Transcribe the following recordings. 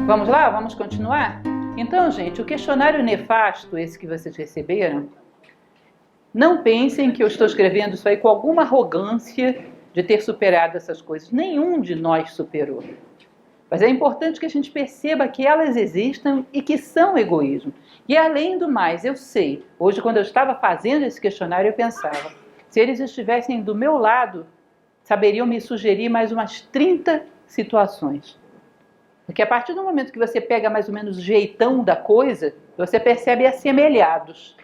Vamos lá? Vamos continuar? Então, gente, o questionário nefasto, esse que vocês receberam, não pensem que eu estou escrevendo isso aí com alguma arrogância de ter superado essas coisas. Nenhum de nós superou. Mas é importante que a gente perceba que elas existem e que são egoísmo. E além do mais, eu sei, hoje quando eu estava fazendo esse questionário, eu pensava, se eles estivessem do meu lado, saberiam me sugerir mais umas 30 situações. Porque a partir do momento que você pega mais ou menos o jeitão da coisa, você percebe assemelhados.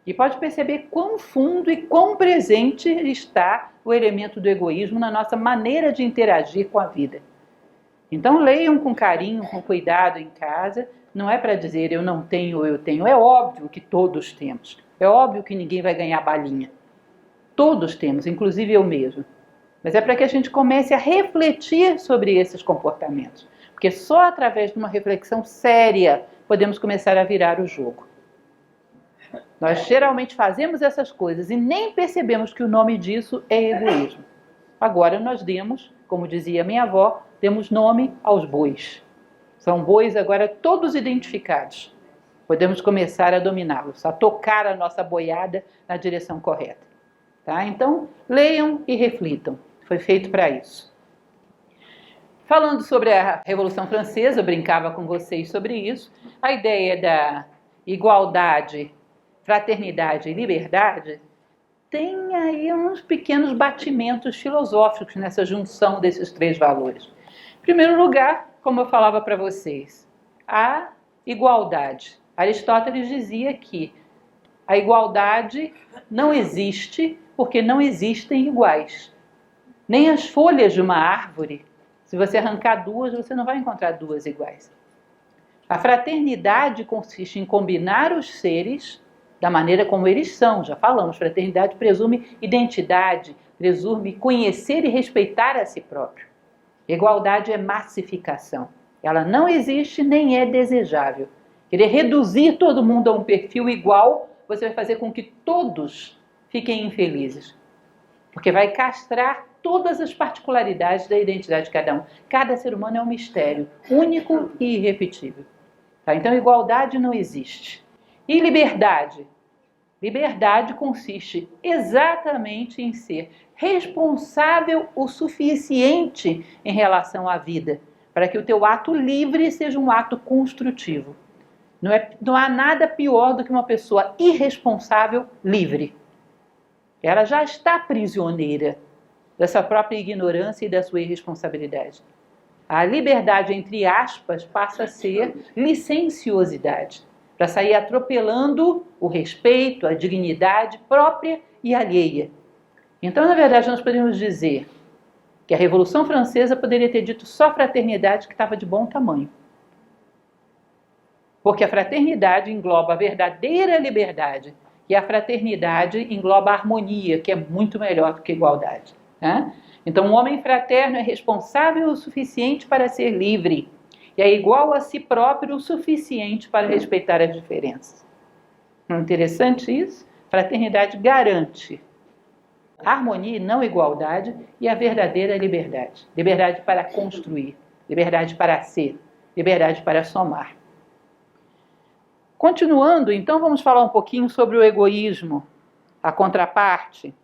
E pode perceber quão fundo e quão presente está o elemento do egoísmo na nossa maneira de interagir com a vida. Então leiam com carinho, com cuidado em casa. Não é para dizer eu não tenho ou eu tenho. É óbvio que todos temos. É óbvio que ninguém vai ganhar balinha. Todos temos, inclusive eu mesmo. Mas é para que a gente comece a refletir sobre esses comportamentos. Porque só através de uma reflexão séria podemos começar a virar o jogo. Nós geralmente fazemos essas coisas e nem percebemos que o nome disso é egoísmo. Agora nós demos, como dizia minha avó, demos nome aos bois. São bois agora todos identificados. Podemos começar a dominá-los, a tocar a nossa boiada na direção correta. Tá? Então, leiam e reflitam. Foi feito para isso. Falando sobre a Revolução Francesa, eu brincava com vocês sobre isso, a ideia da igualdade, fraternidade e liberdade tem aí uns pequenos batimentos filosóficos nessa junção desses três valores. Em primeiro lugar, como eu falava para vocês, a igualdade. Aristóteles dizia que a igualdade não existe porque não existem iguais. Nem as folhas de uma árvore, se você arrancar duas, você não vai encontrar duas iguais. A fraternidade consiste em combinar os seres da maneira como eles são. Já falamos, fraternidade presume identidade, presume conhecer e respeitar a si próprio. Igualdade é massificação. Ela não existe nem é desejável. Querer reduzir todo mundo a um perfil igual, você vai fazer com que todos fiquem infelizes. Porque vai castrar todas as particularidades da identidade de cada um. Cada ser humano é um mistério, único e irrepetível. Tá? Então, igualdade não existe. E liberdade? Liberdade consiste exatamente em ser responsável o suficiente em relação à vida, para que o teu ato livre seja um ato construtivo. Não há nada pior do que uma pessoa irresponsável livre. Ela já está prisioneira dessa própria ignorância e da sua irresponsabilidade. A liberdade, entre aspas, passa a ser licenciosidade, para sair atropelando o respeito, a dignidade própria e alheia. Então, na verdade, nós podemos dizer que a Revolução Francesa poderia ter dito só fraternidade, que estava de bom tamanho. Porque a fraternidade engloba a verdadeira liberdade e a fraternidade engloba a harmonia, que é muito melhor do que a igualdade. Né? Então, um homem fraterno é responsável o suficiente para ser livre e é igual a si próprio o suficiente para respeitar as diferenças. Não é interessante isso? Fraternidade garante harmonia e não igualdade e a verdadeira liberdade. Liberdade para construir, liberdade para ser, liberdade para somar. Continuando, então, vamos falar um pouquinho sobre o egoísmo, a contraparte.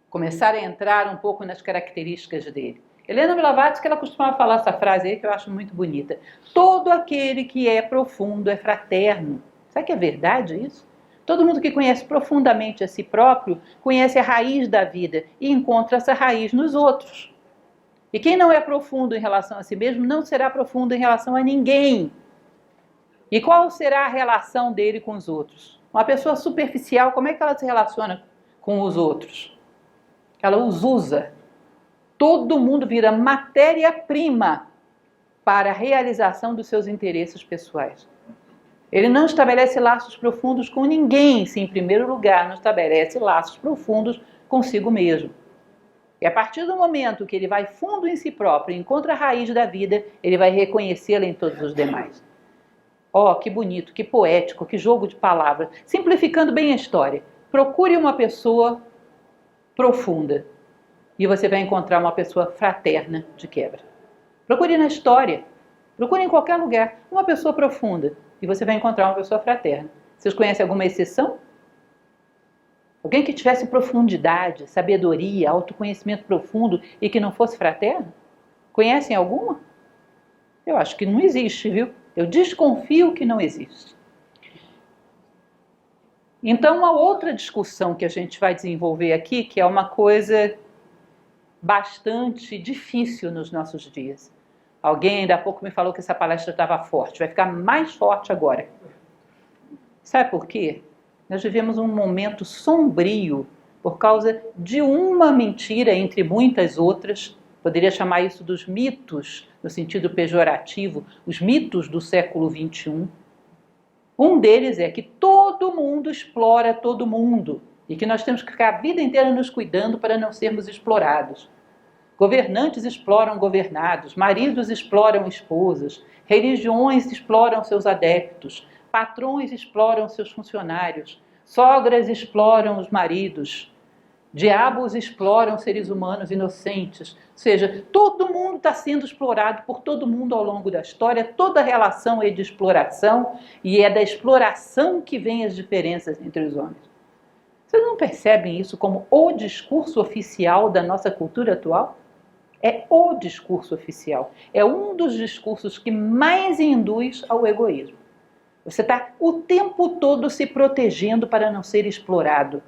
Começar a entrar um pouco nas características dele. Helena Blavatsky, ela costumava falar essa frase aí que eu acho muito bonita. Todo aquele que é profundo é fraterno. Sabe que é verdade isso? Todo mundo que conhece profundamente a si próprio, conhece a raiz da vida e encontra essa raiz nos outros. E quem não é profundo em relação a si mesmo, não será profundo em relação a ninguém. E qual será a relação dele com os outros? Uma pessoa superficial, como é que ela se relaciona com os outros? Ela os usa. Todo mundo vira matéria-prima para a realização dos seus interesses pessoais. Ele não estabelece laços profundos com ninguém, se em primeiro lugar não estabelece laços profundos consigo mesmo. E a partir do momento que ele vai fundo em si próprio e encontra a raiz da vida, ele vai reconhecê-la em todos os demais. Oh, que bonito, que poético, que jogo de palavras. Simplificando bem a história. Procure uma pessoa profunda e você vai encontrar uma pessoa fraterna de quebra. Procure na história. Procure em qualquer lugar uma pessoa profunda e você vai encontrar uma pessoa fraterna. Vocês conhecem alguma exceção? Alguém que tivesse profundidade, sabedoria, autoconhecimento profundo e que não fosse fraterno? Conhecem alguma? Eu acho que não existe, viu? Eu desconfio que não existe. Então, uma outra discussão que a gente vai desenvolver aqui, que é uma coisa bastante difícil nos nossos dias. Alguém ainda há pouco me falou que essa palestra estava forte, vai ficar mais forte agora. Sabe por quê? Nós vivemos um momento sombrio por causa de uma mentira entre muitas outras. Poderia chamar isso dos mitos, no sentido pejorativo, os mitos do século XXI. Um deles é que todo mundo explora todo mundo e que nós temos que ficar a vida inteira nos cuidando para não sermos explorados. Governantes exploram governados, maridos exploram esposas, religiões exploram seus adeptos, patrões exploram seus funcionários, sogras exploram os maridos, diabos exploram seres humanos inocentes. Ou seja, todo mundo está sendo explorado por todo mundo ao longo da história, toda relação é de exploração e é da exploração que vem as diferenças entre os homens. Vocês não percebem isso como o discurso oficial da nossa cultura atual? É o discurso oficial. É um dos discursos que mais induz ao egoísmo. Você está o tempo todo se protegendo para não ser explorado.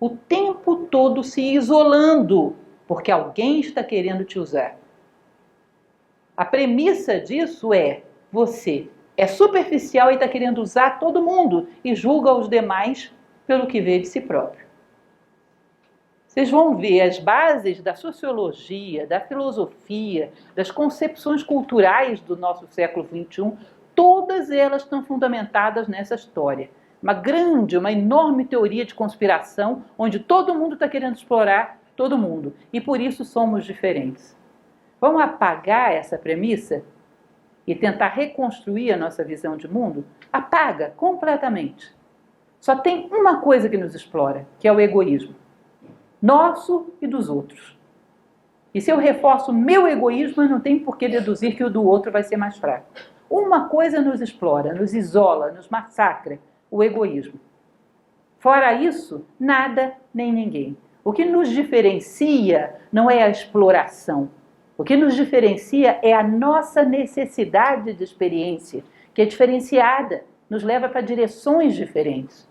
O tempo todo se isolando, porque alguém está querendo te usar. A premissa disso é: você é superficial e está querendo usar todo mundo e julga os demais pelo que vê de si próprio. Vocês vão ver as bases da sociologia, da filosofia, das concepções culturais do nosso século XXI, todas elas estão fundamentadas nessa história. Uma enorme teoria de conspiração, onde todo mundo está querendo explorar todo mundo, e por isso somos diferentes. Vamos apagar essa premissa e tentar reconstruir a nossa visão de mundo? Apaga completamente. Só tem uma coisa que nos explora, que é o egoísmo. Nosso e dos outros. E se eu reforço meu egoísmo, eu não tenho por que deduzir que o do outro vai ser mais fraco. Uma coisa nos explora, nos isola, nos massacra: o egoísmo. Fora isso, nada nem ninguém. O que nos diferencia não é a exploração. O que nos diferencia é a nossa necessidade de experiência, que é diferenciada, nos leva para direções diferentes.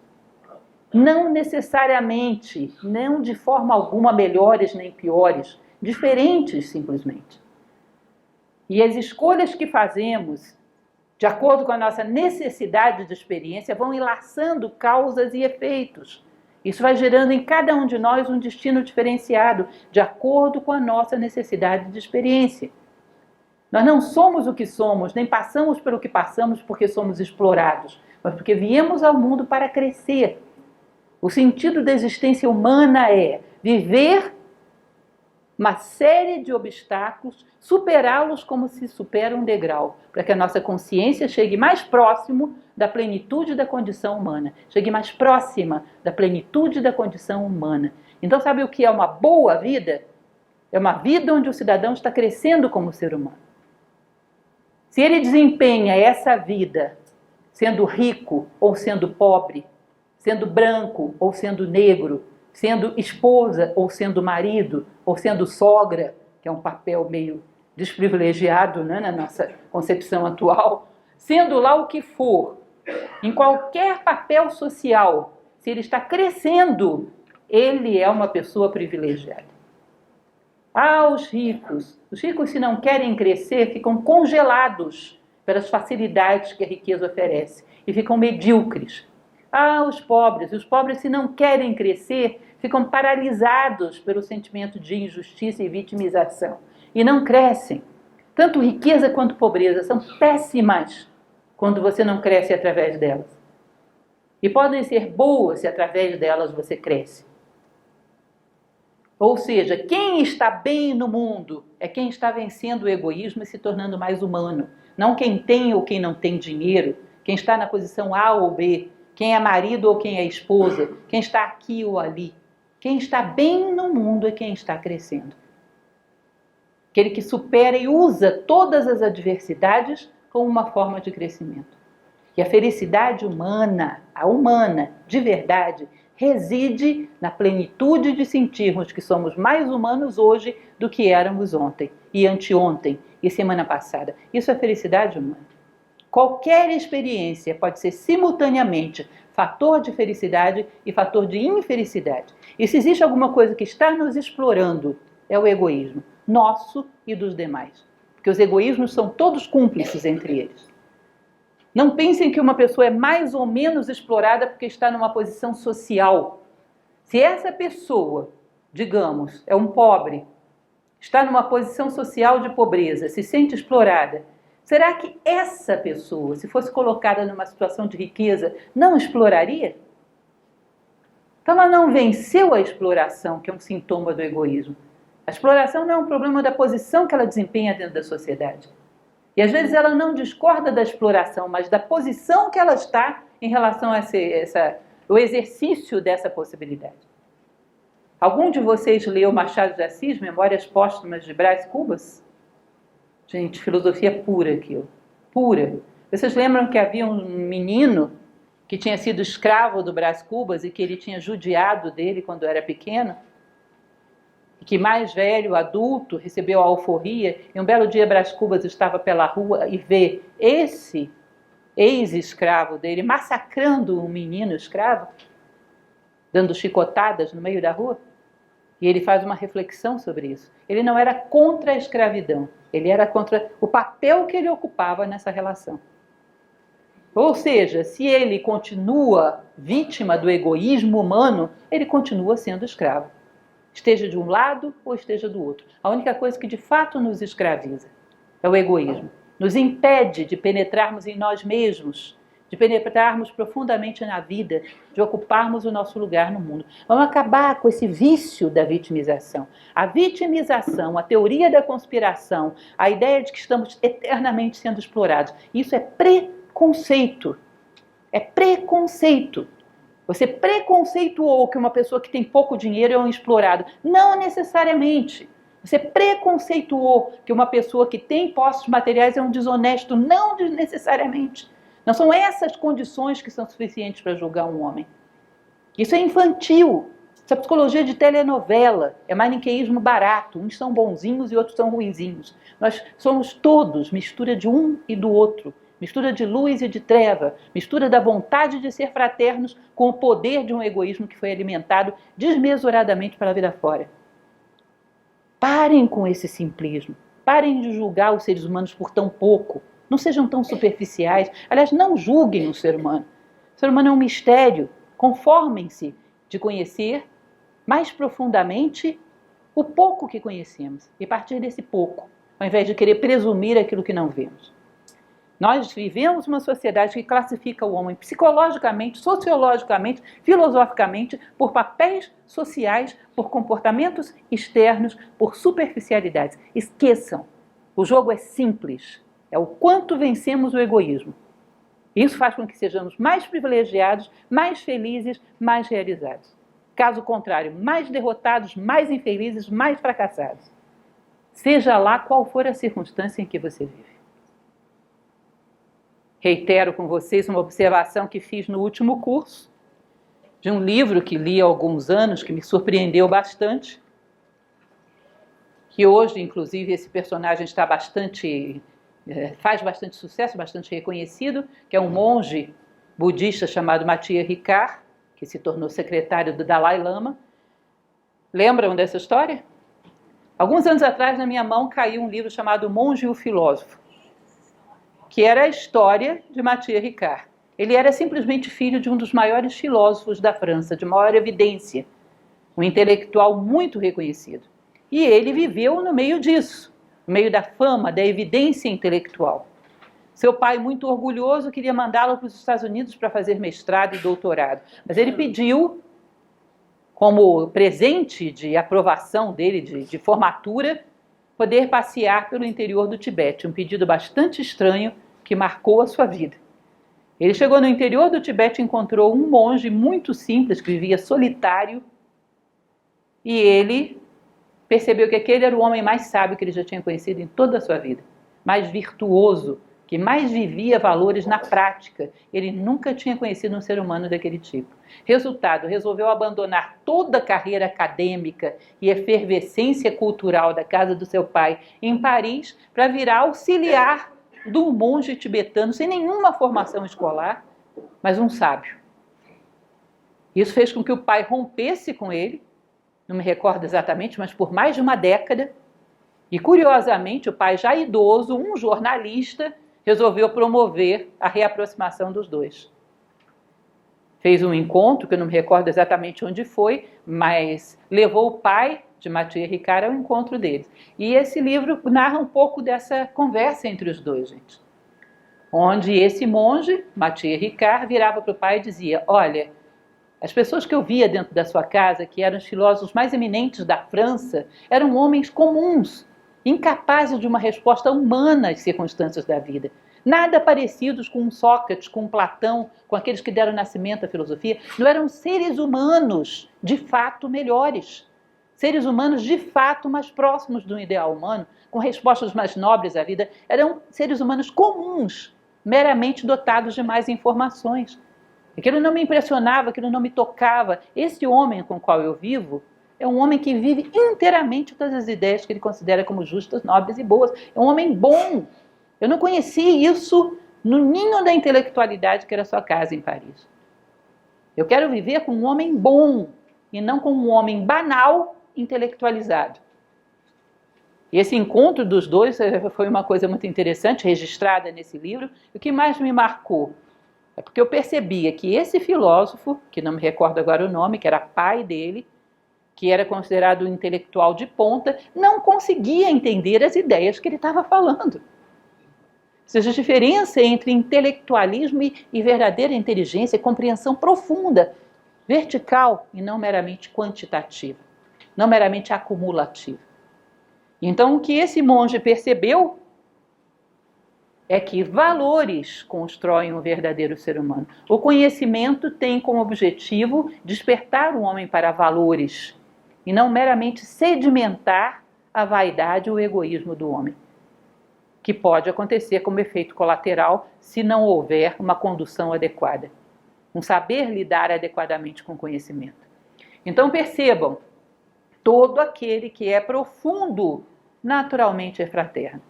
Não necessariamente, não de forma alguma melhores nem piores, diferentes simplesmente. E as escolhas que fazemos, de acordo com a nossa necessidade de experiência, vão enlaçando causas e efeitos. Isso vai gerando em cada um de nós um destino diferenciado, de acordo com a nossa necessidade de experiência. Nós não somos o que somos, nem passamos pelo que passamos porque somos explorados, mas porque viemos ao mundo para crescer. O sentido da existência humana é viver uma série de obstáculos, superá-los como se supera um degrau, para que a nossa consciência chegue mais próximo da plenitude da condição humana, chegue mais próxima da plenitude da condição humana. Então, sabe o que é uma boa vida? É uma vida onde o cidadão está crescendo como ser humano. Se ele desempenha essa vida sendo rico ou sendo pobre, sendo branco ou sendo negro, sendo esposa ou sendo marido, ou sendo sogra, que é um papel meio desprivilegiado, né, na nossa concepção atual, sendo lá o que for, em qualquer papel social, se ele está crescendo, ele é uma pessoa privilegiada. Os ricos, se não querem crescer, ficam congelados pelas facilidades que a riqueza oferece e ficam medíocres. Os pobres, se não querem crescer, ficam paralisados pelo sentimento de injustiça e vitimização e não crescem. Tanto riqueza quanto pobreza são péssimas quando você não cresce através delas. E podem ser boas se através delas você cresce. Ou seja, quem está bem no mundo é quem está vencendo o egoísmo e se tornando mais humano. Não quem tem ou quem não tem dinheiro, quem está na posição A ou B, quem é marido ou quem é esposa, quem está aqui ou ali. Quem está bem no mundo é quem está crescendo. Aquele que supera e usa todas as adversidades como uma forma de crescimento. E a felicidade humana, a humana, de verdade, reside na plenitude de sentirmos que somos mais humanos hoje do que éramos ontem, e anteontem, e semana passada. Isso é felicidade humana. Qualquer experiência pode ser simultaneamente fator de felicidade e fator de infelicidade. E se existe alguma coisa que está nos explorando, é o egoísmo, nosso e dos demais. Porque os egoísmos são todos cúmplices entre eles. Não pensem que uma pessoa é mais ou menos explorada porque está numa posição social. Se essa pessoa, digamos, é um pobre, está numa posição social de pobreza, se sente explorada, será que essa pessoa, se fosse colocada numa situação de riqueza, não exploraria? Então ela não venceu a exploração, que é um sintoma do egoísmo. A exploração não é um problema da posição que ela desempenha dentro da sociedade. E às vezes ela não discorda da exploração, mas da posição que ela está em relação a o exercício dessa possibilidade. Algum de vocês leu Machado de Assis, Memórias Póstumas de Brás Cubas? Gente, filosofia pura aquilo, pura. Vocês lembram que havia um menino que tinha sido escravo do Brás Cubas e que ele tinha judiado dele quando era pequeno? Que mais velho, adulto, recebeu a alforria, e um belo dia Brás Cubas estava pela rua e vê esse ex-escravo dele massacrando um menino escravo, dando chicotadas no meio da rua, e ele faz uma reflexão sobre isso. Ele não era contra a escravidão, ele era contra o papel que ele ocupava nessa relação. Ou seja, se ele continua vítima do egoísmo humano, ele continua sendo escravo. Esteja de um lado ou esteja do outro. A única coisa que de fato nos escraviza é o egoísmo. Nos impede de penetrarmos em nós mesmos, de penetrarmos profundamente na vida, de ocuparmos o nosso lugar no mundo. Vamos acabar com esse vício da vitimização. A vitimização, a teoria da conspiração, a ideia de que estamos eternamente sendo explorados, isso é preconceito. É preconceito. Você preconceituou que uma pessoa que tem pouco dinheiro é um explorado. Não necessariamente. Você preconceituou que uma pessoa que tem posses materiais é um desonesto. Não necessariamente. Não são essas condições que são suficientes para julgar um homem. Isso é infantil. Isso é psicologia de telenovela. É maniqueísmo barato. Uns são bonzinhos e outros são ruinzinhos. Nós somos todos mistura de um e do outro. Mistura de luz e de treva, mistura da vontade de ser fraternos com o poder de um egoísmo que foi alimentado desmesuradamente pela vida fora. Parem com esse simplismo, parem de julgar os seres humanos por tão pouco, não sejam tão superficiais, aliás, não julguem o ser humano. O ser humano é um mistério, conformem-se de conhecer mais profundamente o pouco que conhecemos, e partir desse pouco, ao invés de querer presumir aquilo que não vemos. Nós vivemos uma sociedade que classifica o homem psicologicamente, sociologicamente, filosoficamente, por papéis sociais, por comportamentos externos, por superficialidades. Esqueçam, o jogo é simples, é o quanto vencemos o egoísmo. Isso faz com que sejamos mais privilegiados, mais felizes, mais realizados. Caso contrário, mais derrotados, mais infelizes, mais fracassados. Seja lá qual for a circunstância em que você vive. Reitero com vocês uma observação que fiz no último curso, de um livro que li há alguns anos, que me surpreendeu bastante, que hoje, inclusive, esse personagem está faz bastante sucesso, bastante reconhecido, que é um monge budista chamado Matia Ricard, que se tornou secretário do Dalai Lama. Lembram dessa história? Alguns anos atrás, na minha mão, caiu um livro chamado O Monge e o Filósofo, que era a história de Matia Ricard. Ele era simplesmente filho de um dos maiores filósofos da França, de maior evidência, um intelectual muito reconhecido. E ele viveu no meio disso, no meio da fama, da evidência intelectual. Seu pai, muito orgulhoso, queria mandá-lo para os Estados Unidos para fazer mestrado e doutorado, mas ele pediu, como presente de aprovação dele, de formatura, poder passear pelo interior do Tibete, um pedido bastante estranho que marcou a sua vida. Ele chegou no interior do Tibete e encontrou um monge muito simples, que vivia solitário, e ele percebeu que aquele era o homem mais sábio que ele já tinha conhecido em toda a sua vida, mais virtuoso, que mais vivia valores na prática. Ele nunca tinha conhecido um ser humano daquele tipo. Resultado, resolveu abandonar toda a carreira acadêmica e efervescência cultural da casa do seu pai em Paris para virar auxiliar do monge tibetano, sem nenhuma formação escolar, mas um sábio. Isso fez com que o pai rompesse com ele, não me recordo exatamente, mas por mais de uma década. E, curiosamente, o pai já idoso, um jornalista, resolveu promover a reaproximação dos dois. Fez um encontro, que eu não me recordo exatamente onde foi, mas levou o pai de Mathieu Ricard ao encontro deles. E esse livro narra um pouco dessa conversa entre os dois, gente. Onde esse monge, Mathieu Ricard, virava para o pai e dizia: olha, as pessoas que eu via dentro da sua casa, que eram os filósofos mais eminentes da França, eram homens comuns, incapazes de uma resposta humana às circunstâncias da vida. Nada parecidos com um Sócrates, com um Platão, com aqueles que deram nascimento à filosofia. Não eram seres humanos de fato melhores. Seres humanos de fato mais próximos do ideal humano, com respostas mais nobres à vida. Eram seres humanos comuns, meramente dotados de mais informações. Aquilo não me impressionava, aquilo não me tocava. Esse homem com o qual eu vivo é um homem que vive inteiramente todas as ideias que ele considera como justas, nobres e boas. É um homem bom. Eu não conheci isso no ninho da intelectualidade que era a sua casa em Paris. Eu quero viver com um homem bom e não com um homem banal, intelectualizado. E esse encontro dos dois foi uma coisa muito interessante, registrada nesse livro. E o que mais me marcou é porque eu percebia que esse filósofo, que não me recordo agora o nome, que era pai dele, que era considerado um intelectual de ponta, não conseguia entender as ideias que ele estava falando. Ou seja, a diferença entre intelectualismo e verdadeira inteligência, compreensão profunda, vertical e não meramente quantitativa, não meramente acumulativa. Então, o que esse monge percebeu é que valores constroem um verdadeiro ser humano. O conhecimento tem como objetivo despertar o homem para valores e não meramente sedimentar a vaidade e o egoísmo do homem, que pode acontecer como efeito colateral se não houver uma condução adequada, um saber lidar adequadamente com o conhecimento. Então percebam, todo aquele que é profundo naturalmente é fraterno.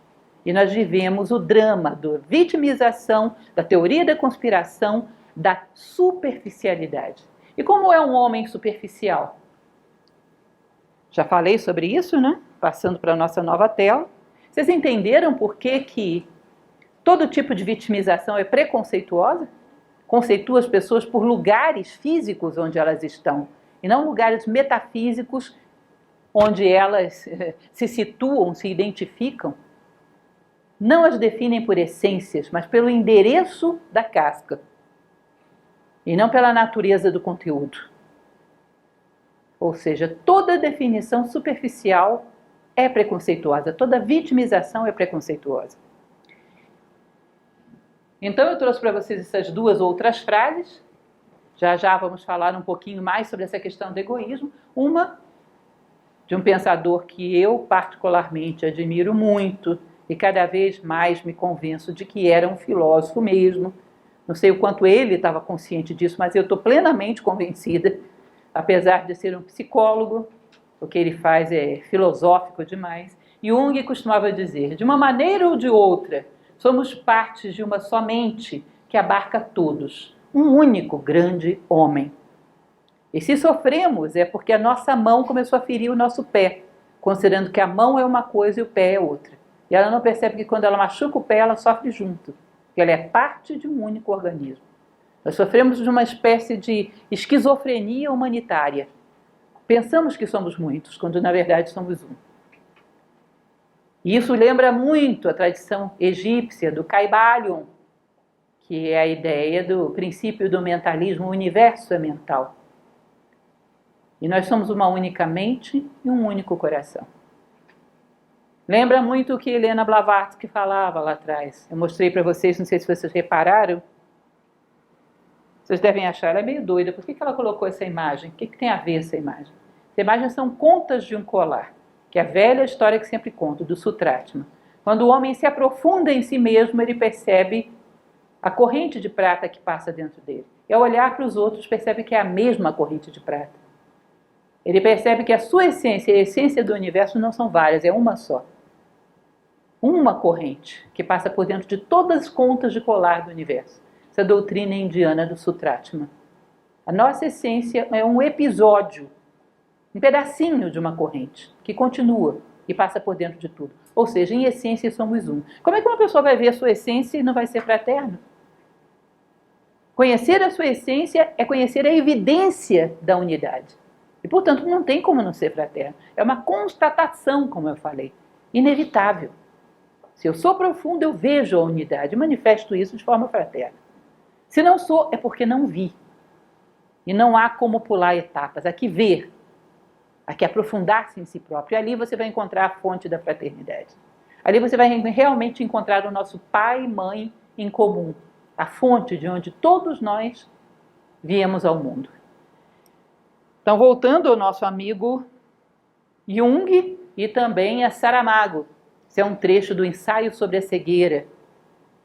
E nós vivemos o drama da vitimização, da teoria da conspiração, da superficialidade. E como é um homem superficial? Já falei sobre isso, né? Passando para a nossa nova tela. Vocês entenderam por que todo tipo de vitimização é preconceituosa? Conceitua as pessoas por lugares físicos onde elas estão, e não lugares metafísicos onde elas se situam, se identificam. Não as definem por essências, mas pelo endereço da casca, e não pela natureza do conteúdo. Ou seja, toda definição superficial é preconceituosa, toda vitimização é preconceituosa. Então eu trouxe para vocês essas duas outras frases. Já já vamos falar um pouquinho mais sobre essa questão do egoísmo. Uma de um pensador que eu particularmente admiro muito e cada vez mais me convenço de que era um filósofo mesmo. Não sei o quanto ele estava consciente disso, mas eu estou plenamente convencida, apesar de ser um psicólogo, o que ele faz é filosófico demais. Jung costumava dizer, de uma maneira ou de outra, somos partes de uma só mente que abarca todos, um único grande homem. E se sofremos é porque a nossa mão começou a ferir o nosso pé, considerando que a mão é uma coisa e o pé é outra. E ela não percebe que quando ela machuca o pé, ela sofre junto, que ela é parte de um único organismo. Nós sofremos de uma espécie de esquizofrenia humanitária. Pensamos que somos muitos, quando na verdade somos um. E isso lembra muito a tradição egípcia do Kybalion, que é a ideia do princípio do mentalismo, o universo é mental. E nós somos uma única mente e um único coração. Lembra muito o que Helena Blavatsky falava lá atrás. Eu mostrei para vocês, não sei se vocês repararam. Vocês devem achar, ela é meio doida. Por que ela colocou essa imagem? O que tem a ver essa imagem? Essa imagem são contas de um colar, que é a velha história que sempre conto, do Sutratma. Quando o homem se aprofunda em si mesmo, ele percebe a corrente de prata que passa dentro dele. E ao olhar para os outros, percebe que é a mesma corrente de prata. Ele percebe que a sua essência e a essência do universo não são várias, é uma só. Uma corrente que passa por dentro de todas as contas de colar do universo. Essa doutrina indiana do Sutratma. A nossa essência é um episódio, um pedacinho de uma corrente que continua e passa por dentro de tudo. Ou seja, em essência somos um. Como é que uma pessoa vai ver a sua essência e não vai ser fraterno? Conhecer a sua essência é conhecer a evidência da unidade. E, portanto, não tem como não ser fraterno. É uma constatação, como eu falei, inevitável. Se eu sou profundo, eu vejo a unidade, manifesto isso de forma fraterna. Se não sou, é porque não vi. E não há como pular etapas. Há que ver, há que aprofundar-se em si próprio. E ali você vai encontrar a fonte da fraternidade. Ali você vai realmente encontrar o nosso pai e mãe em comum. A fonte de onde todos nós viemos ao mundo. Então, voltando ao nosso amigo Jung e também a Saramago. Esse é um trecho do Ensaio sobre a Cegueira,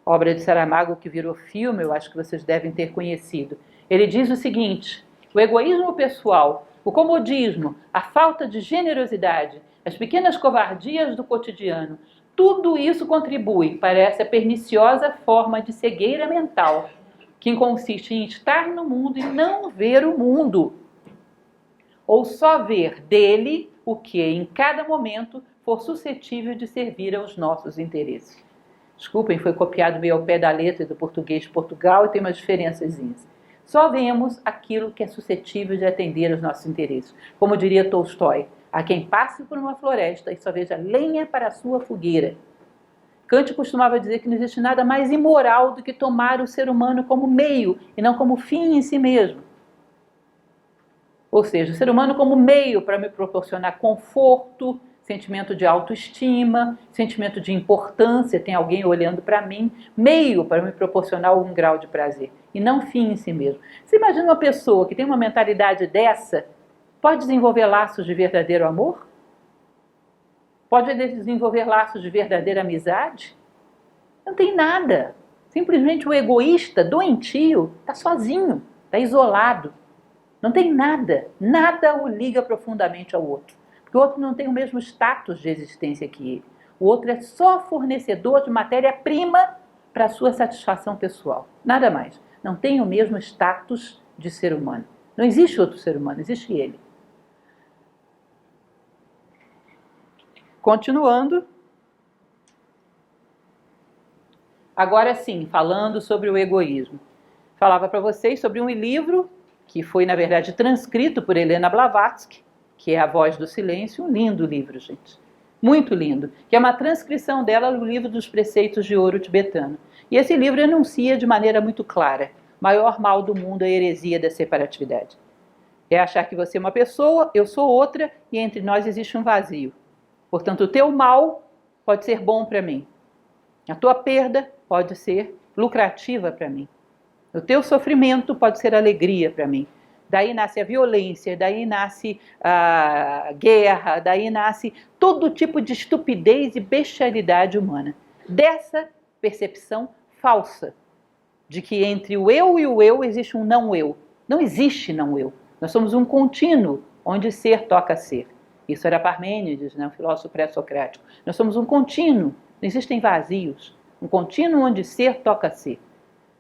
obra de Saramago que virou filme, eu acho que vocês devem ter conhecido. Ele diz o seguinte: o egoísmo pessoal, o comodismo, a falta de generosidade, as pequenas covardias do cotidiano, tudo isso contribui para essa perniciosa forma de cegueira mental, que consiste em estar no mundo e não ver o mundo, ou só ver dele o que em cada momento for suscetível de servir aos nossos interesses. Desculpem, foi copiado meio ao pé da letra do português de Portugal e tem umas diferençazinhas. Só vemos aquilo que é suscetível de atender aos nossos interesses. Como diria Tolstói, há quem passe por uma floresta e só veja lenha para a sua fogueira. Kant costumava dizer que não existe nada mais imoral do que tomar o ser humano como meio e não como fim em si mesmo. Ou seja, o ser humano como meio para me proporcionar conforto, sentimento de autoestima, sentimento de importância, tem alguém olhando para mim, meio para me proporcionar algum grau de prazer, e não fim em si mesmo. Você imagina uma pessoa que tem uma mentalidade dessa, pode desenvolver laços de verdadeiro amor? Pode desenvolver laços de verdadeira amizade? Não tem nada. Simplesmente o egoísta, doentio, está sozinho, está isolado. Não tem nada, nada o liga profundamente ao outro. Porque o outro não tem o mesmo status de existência que ele. O outro é só fornecedor de matéria-prima para a sua satisfação pessoal. Nada mais. Não tem o mesmo status de ser humano. Não existe outro ser humano, existe ele. Continuando. Agora sim, falando sobre o egoísmo. Falava para vocês sobre um livro que foi, na verdade, transcrito por Helena Blavatsky, que é A Voz do Silêncio, um lindo livro, gente. Muito lindo. Que é uma transcrição dela do livro dos Preceitos de Ouro tibetano. E esse livro enuncia de maneira muito clara: o maior mal do mundo é a heresia da separatividade. É achar que você é uma pessoa, eu sou outra, e entre nós existe um vazio. Portanto, o teu mal pode ser bom para mim. A tua perda pode ser lucrativa para mim. O teu sofrimento pode ser alegria para mim. Daí nasce a violência, daí nasce a guerra, daí nasce todo tipo de estupidez e bestialidade humana. Dessa percepção falsa de que entre o eu e o eu existe um não eu. Não existe não eu. Nós somos um contínuo onde ser toca ser. Isso era Parmênides, né, um filósofo pré-socrático. Nós somos um contínuo, não existem vazios. Um contínuo onde ser toca ser.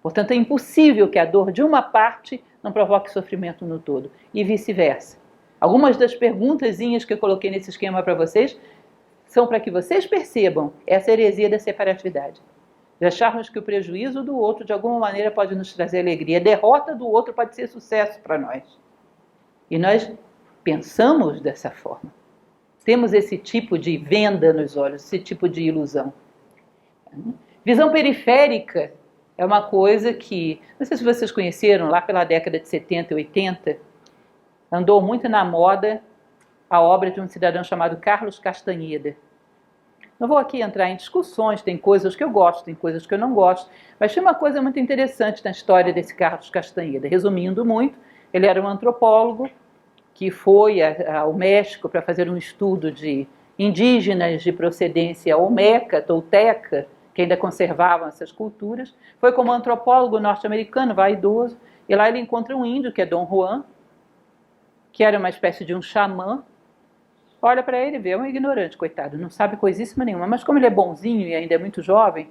Portanto, é impossível que a dor de uma parte não provoque sofrimento no todo, e vice-versa. Algumas das perguntazinhas que eu coloquei nesse esquema para vocês são para que vocês percebam essa heresia da separatividade. De acharmos que o prejuízo do outro, de alguma maneira, pode nos trazer alegria. A derrota do outro pode ser sucesso para nós. E nós pensamos dessa forma. Temos esse tipo de venda nos olhos, esse tipo de ilusão. Visão periférica é uma coisa que, não sei se vocês conheceram, lá pela década de 70 e 80, andou muito na moda a obra de um cidadão chamado Carlos Castaneda. Não vou aqui entrar em discussões, tem coisas que eu gosto, tem coisas que eu não gosto, mas tinha uma coisa muito interessante na história desse Carlos Castaneda. Resumindo muito, ele era um antropólogo que foi ao México para fazer um estudo de indígenas de procedência olmeca, tolteca, que ainda conservavam essas culturas. Foi como antropólogo norte-americano, vaidoso, e lá ele encontra um índio, que é Dom Juan, que era uma espécie de um xamã. Olha para ele e vê, é um ignorante, coitado, não sabe coisíssima nenhuma, mas como ele é bonzinho e ainda é muito jovem,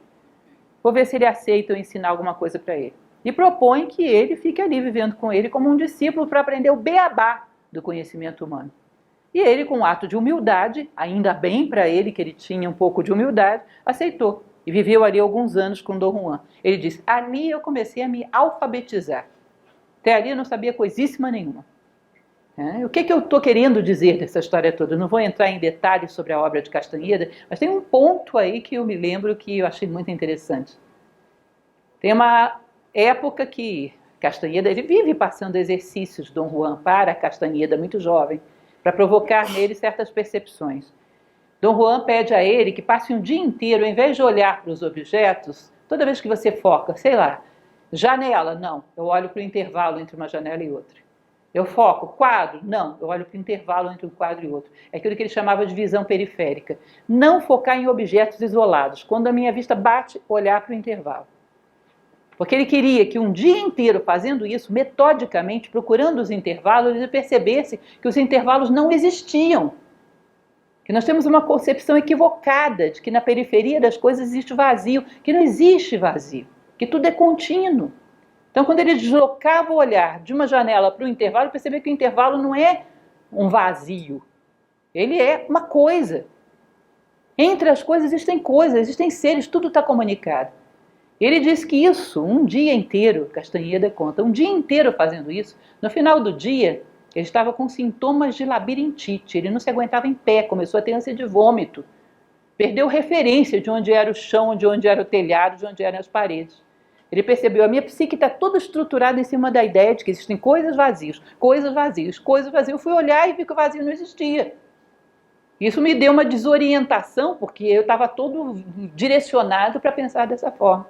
vou ver se ele aceita eu ensinar alguma coisa para ele. E propõe que ele fique ali vivendo com ele como um discípulo para aprender o beabá do conhecimento humano. E ele, com um ato de humildade, ainda bem para ele que ele tinha um pouco de humildade, aceitou. E viveu ali alguns anos com Dom Juan. Ele disse, ali eu comecei a me alfabetizar. Até ali eu não sabia coisíssima nenhuma. O que eu estou querendo dizer dessa história toda? Eu não vou entrar em detalhes sobre a obra de Castanheda, mas tem um ponto aí que eu me lembro que eu achei muito interessante. Tem uma época que Castanheda, ele vive passando exercícios, Dom Juan, para Castanheda, muito jovem, para provocar nele certas percepções. Dom Juan pede a ele que passe um dia inteiro, ao invés de olhar para os objetos, toda vez que você foca, sei lá, janela, não, eu olho para o intervalo entre uma janela e outra. Eu foco, quadro, não, eu olho para o intervalo entre um quadro e outro. É aquilo que ele chamava de visão periférica. Não focar em objetos isolados. Quando a minha vista bate, olhar para o intervalo. Porque ele queria que um dia inteiro fazendo isso, metodicamente, procurando os intervalos, ele percebesse que os intervalos não existiam. Que nós temos uma concepção equivocada de que na periferia das coisas existe vazio, que não existe vazio, que tudo é contínuo. Então, quando ele deslocava o olhar de uma janela para o intervalo, ele percebia que o intervalo não é um vazio, ele é uma coisa. Entre as coisas existem seres, tudo está comunicado. Ele disse que isso, um dia inteiro, Castanheda conta, um dia inteiro fazendo isso, no final do dia, ele estava com sintomas de labirintite, ele não se aguentava em pé, começou a ter ânsia de vômito, perdeu referência de onde era o chão, de onde era o telhado, de onde eram as paredes. Ele percebeu, a minha psique está toda estruturada em cima da ideia de que existem coisas vazias, coisas vazias, coisas vazias. Eu fui olhar e vi que o vazio não existia. Isso me deu uma desorientação, porque eu estava todo direcionado para pensar dessa forma.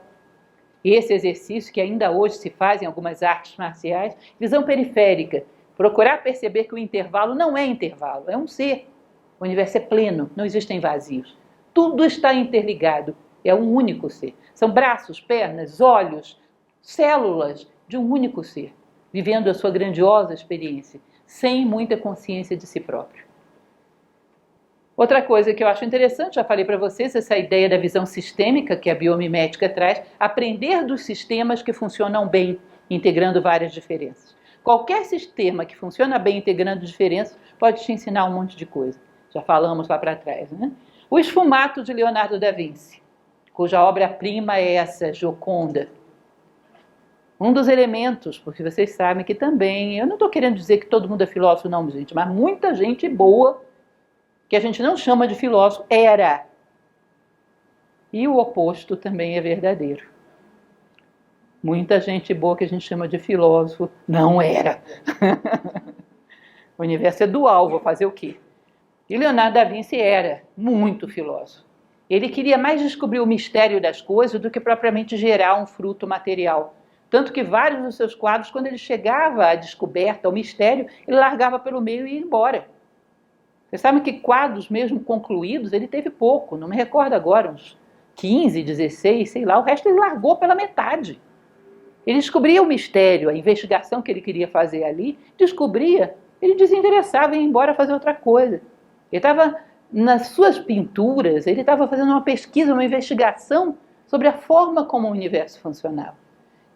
Esse exercício que ainda hoje se faz em algumas artes marciais, visão periférica, procurar perceber que o intervalo não é intervalo, é um ser. O universo é pleno, não existem vazios. Tudo está interligado, é um único ser. São braços, pernas, olhos, células de um único ser, vivendo a sua grandiosa experiência, sem muita consciência de si próprio. Outra coisa que eu acho interessante, já falei para vocês, essa ideia da visão sistêmica que a biomimética traz, aprender dos sistemas que funcionam bem, integrando várias diferenças. Qualquer sistema que funciona bem integrando diferenças pode te ensinar um monte de coisa. Já falamos lá para trás, né? O Esfumato de Leonardo da Vinci, cuja obra-prima é essa Gioconda. Um dos elementos, porque vocês sabem que também, eu não estou querendo dizer que todo mundo é filósofo não, gente, mas muita gente boa, que a gente não chama de filósofo, era. E o oposto também é verdadeiro. Muita gente boa que a gente chama de filósofo não era. O universo é dual, vou fazer o quê? E Leonardo da Vinci era muito filósofo. Ele queria mais descobrir o mistério das coisas do que propriamente gerar um fruto material. Tanto que vários dos seus quadros, quando ele chegava à descoberta, ao mistério, ele largava pelo meio e ia embora. Vocês sabem que quadros mesmo concluídos ele teve pouco, não me recordo agora, uns 15, 16, sei lá, o resto ele largou pela metade. Ele descobria o mistério, a investigação que ele queria fazer ali, descobria, ele desinteressava e ia embora fazer outra coisa. Ele estava, nas suas pinturas, ele estava fazendo uma pesquisa, uma investigação sobre a forma como o universo funcionava.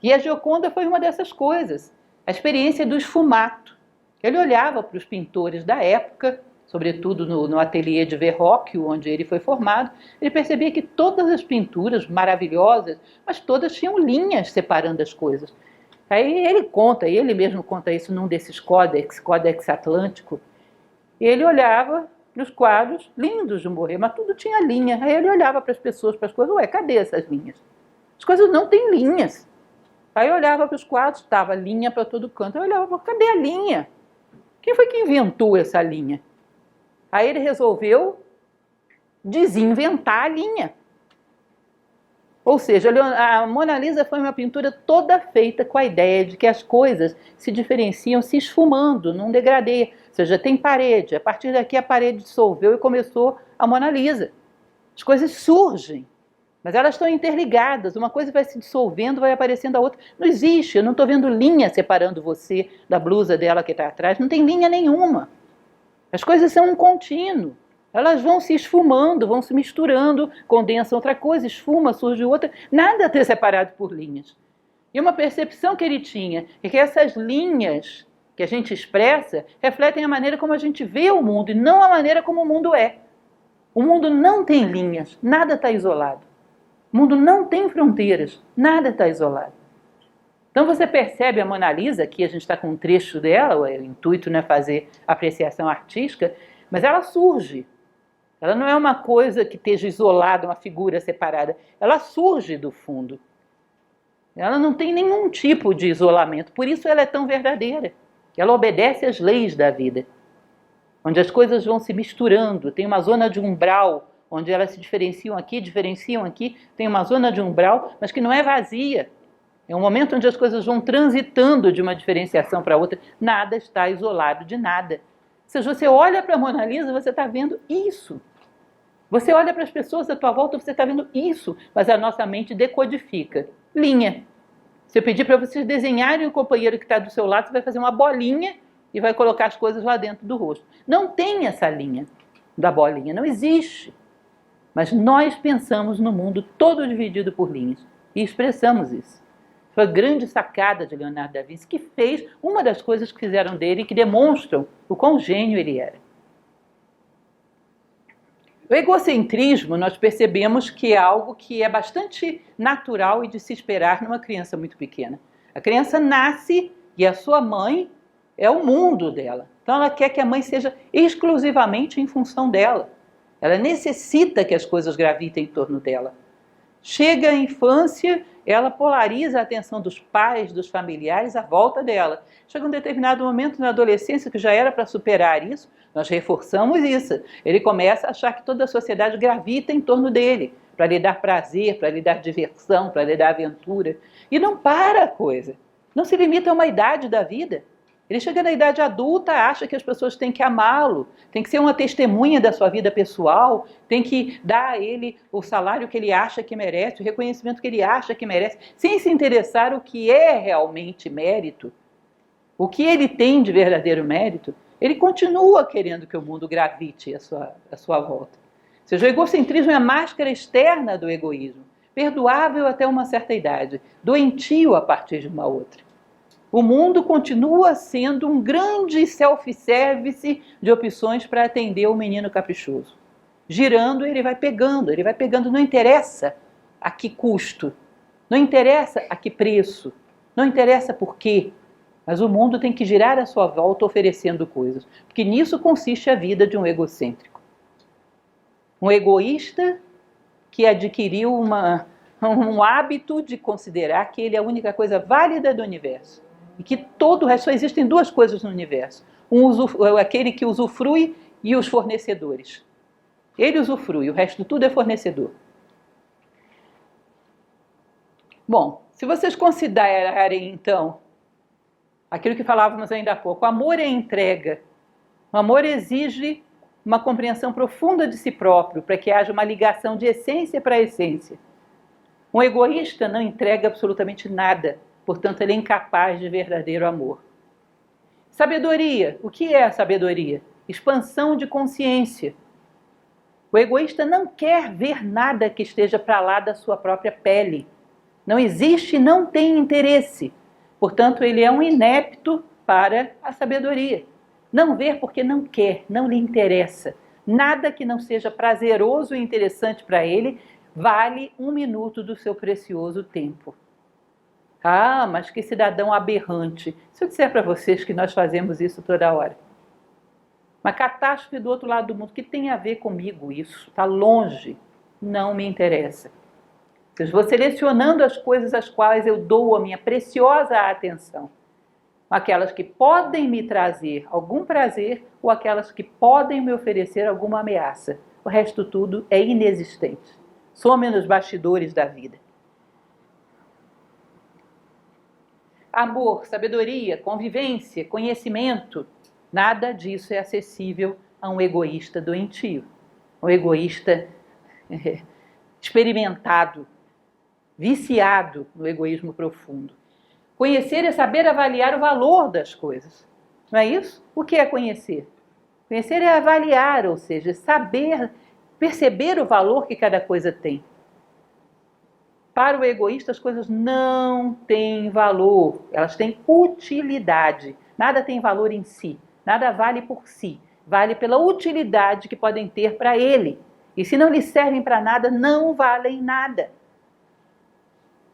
E a Gioconda foi uma dessas coisas, a experiência do esfumato. Ele olhava para os pintores da época, sobretudo no ateliê de Verrocchio, onde ele foi formado, ele percebia que todas as pinturas maravilhosas, mas todas tinham linhas separando as coisas. Aí ele mesmo conta isso num desses Códex Atlântico, e ele olhava para os quadros, lindos de morrer, mas tudo tinha linha. Aí ele olhava para as pessoas, para as coisas, ué, cadê essas linhas? As coisas não têm linhas. Aí eu olhava para os quadros, estava linha para todo canto, eu olhava, cadê a linha? Quem foi que inventou essa linha? Aí ele resolveu desinventar a linha. Ou seja, a Mona Lisa foi uma pintura toda feita com a ideia de que as coisas se diferenciam se esfumando num degradê. Ou seja, tem parede, a partir daqui a parede dissolveu e começou a Mona Lisa. As coisas surgem, mas elas estão interligadas, uma coisa vai se dissolvendo, vai aparecendo a outra. Não existe, eu não estou vendo linha separando você da blusa dela que está atrás, não tem linha nenhuma. As coisas são um contínuo. Elas vão se esfumando, vão se misturando, condensam outra coisa, esfuma, surge outra. Nada é separado por linhas. E uma percepção que ele tinha é que essas linhas que a gente expressa refletem a maneira como a gente vê o mundo e não a maneira como o mundo é. O mundo não tem linhas, nada está isolado. O mundo não tem fronteiras, nada está isolado. Então você percebe a Mona Lisa, aqui a gente está com um trecho dela, o intuito não é fazer apreciação artística, mas ela surge. Ela não é uma coisa que esteja isolada, uma figura separada. Ela surge do fundo. Ela não tem nenhum tipo de isolamento. Por isso ela é tão verdadeira. Ela obedece às leis da vida, onde as coisas vão se misturando. Tem uma zona de umbral, onde elas se diferenciam aqui. Tem uma zona de umbral, mas que não é vazia. É um momento onde as coisas vão transitando de uma diferenciação para outra. Nada está isolado de nada. Ou seja, você olha para a Mona Lisa, você está vendo isso. Você olha para as pessoas à tua volta, você está vendo isso, mas a nossa mente decodifica. Linha. Se eu pedir para vocês desenharem o companheiro que está do seu lado, você vai fazer uma bolinha e vai colocar as coisas lá dentro do rosto. Não tem essa linha da bolinha, não existe. Mas nós pensamos no mundo todo dividido por linhas e expressamos isso. Foi a grande sacada de Leonardo da Vinci, que fez uma das coisas que fizeram dele e que demonstram o quão gênio ele era. O egocentrismo, nós percebemos que é algo que é bastante natural e de se esperar numa criança muito pequena. A criança nasce e a sua mãe é o mundo dela. Então ela quer que a mãe seja exclusivamente em função dela. Ela necessita que as coisas gravitem em torno dela. Chega a infância, ela polariza a atenção dos pais, dos familiares à volta dela. Chega um determinado momento na adolescência que já era para superar isso, nós reforçamos isso. Ele começa a achar que toda a sociedade gravita em torno dele, para lhe dar prazer, para lhe dar diversão, para lhe dar aventura. E não para a coisa. Não se limita a uma idade da vida. Ele chega na idade adulta, acha que as pessoas têm que amá-lo, tem que ser uma testemunha da sua vida pessoal, tem que dar a ele o salário que ele acha que merece, o reconhecimento que ele acha que merece, sem se interessar o que é realmente mérito, o que ele tem de verdadeiro mérito. Ele continua querendo que o mundo gravite à sua volta. Ou seja, o egocentrismo é a máscara externa do egoísmo, perdoável até uma certa idade, doentio a partir de uma outra. O mundo continua sendo um grande self-service de opções para atender o menino caprichoso. Girando, ele vai pegando, não interessa a que custo, não interessa a que preço, não interessa por quê, mas o mundo tem que girar à sua volta oferecendo coisas, porque nisso consiste a vida de um egocêntrico. Um egoísta que adquiriu um hábito de considerar que ele é a única coisa válida do universo. E que todo o resto, só existem duas coisas no universo. Aquele que usufrui e os fornecedores. Ele usufrui, o resto de tudo é fornecedor. Bom, se vocês considerarem então aquilo que falávamos ainda há pouco, o amor é entrega. O amor exige uma compreensão profunda de si próprio, para que haja uma ligação de essência para essência. Um egoísta não entrega absolutamente nada. Portanto, ele é incapaz de verdadeiro amor. Sabedoria. O que é a sabedoria? Expansão de consciência. O egoísta não quer ver nada que esteja para lá da sua própria pele. Não existe e não tem interesse. Portanto, ele é um inepto para a sabedoria. Não ver porque não quer, não lhe interessa. Nada que não seja prazeroso e interessante para ele vale 1 minuto do seu precioso tempo. Ah, mas que cidadão aberrante. Se eu disser para vocês que nós fazemos isso toda hora. Uma catástrofe do outro lado do mundo, que tem a ver comigo isso? Está longe, não me interessa. Eu vou selecionando as coisas às quais eu dou a minha preciosa atenção. Aquelas que podem me trazer algum prazer ou aquelas que podem me oferecer alguma ameaça. O resto tudo é inexistente. Some nos bastidores da vida. amor, sabedoria, convivência, conhecimento, nada disso é acessível a um egoísta doentio, um egoísta experimentado, viciado no egoísmo profundo. Conhecer é saber avaliar o valor das coisas, não é isso? O que é conhecer? Conhecer é avaliar, ou seja, saber, perceber o valor que cada coisa tem. Para o egoísta, as coisas não têm valor, elas têm utilidade. Nada tem valor em si, nada vale por si, vale pela utilidade que podem ter para ele. E se não lhe servem para nada, não valem nada.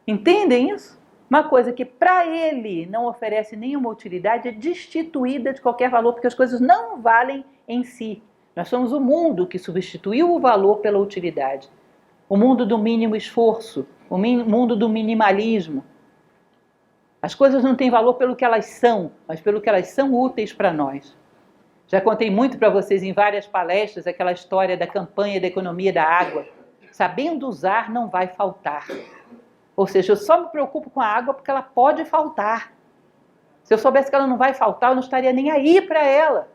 Entendem isso? Uma coisa que para ele não oferece nenhuma utilidade é destituída de qualquer valor, porque as coisas não valem em si. Nós somos o mundo que substituiu o valor pela utilidade. O mundo do mínimo esforço, o mundo do minimalismo. As coisas não têm valor pelo que elas são, mas pelo que elas são úteis para nós. Já contei muito para vocês em várias palestras aquela história da campanha da economia da água. Sabendo usar, não vai faltar. Ou seja, eu só me preocupo com a água porque ela pode faltar. Se eu soubesse que ela não vai faltar, eu não estaria nem aí para ela.